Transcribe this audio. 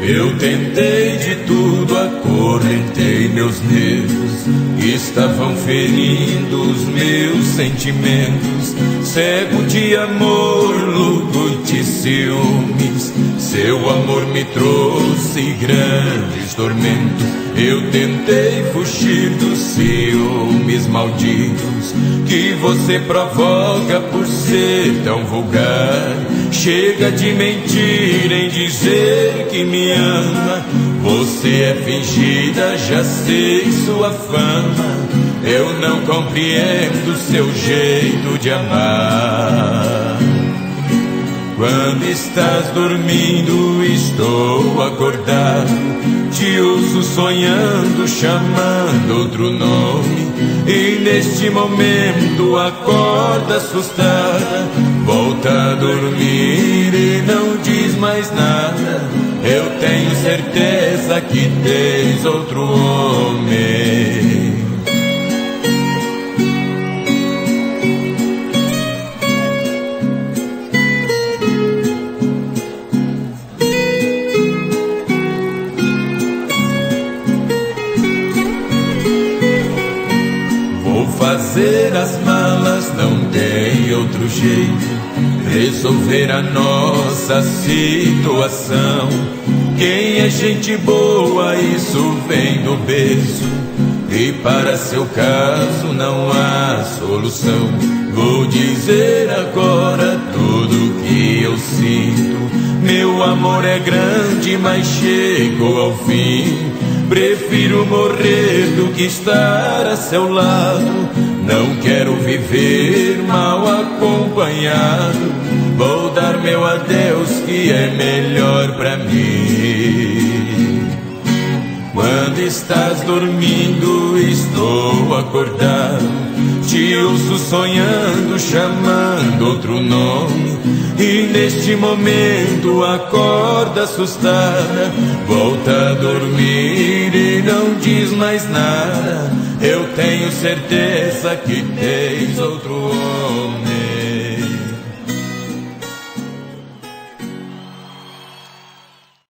Eu tentei de tudo, acorrentei meus nervos, estavam ferindo os meus sentimentos. Cego de amor, louco de ciúmes, seu amor me trouxe grandes tormentos. Eu tentei fugir dos ciúmes malditos que você provoca por ser tão vulgar. Chega de mentir em dizer que me ama, você é fingida, já sei sua fama. Eu não compreendo seu jeito de amar. Quando estás dormindo, estou acordado, te ouço sonhando, chamando outro nome. E neste momento acorda assustada, volta a dormir e não diz mais nada. Eu tenho certeza que tens outro homem. Fazer as malas, não tem outro jeito, resolver a nossa situação. Quem é gente boa, isso vem do berço, e para seu caso não há solução. Vou dizer agora tudo que eu sinto. Meu amor é grande, mas chegou ao fim. Prefiro morrer do que estar a seu lado. Não quero viver mal acompanhado. Vou dar meu adeus, que é melhor pra mim. Quando estás dormindo, estou acordado, te ouço sonhando, chamando outro nome. E neste momento acorda assustada, volta a dormir e não diz mais nada. Eu tenho certeza que tens outro homem.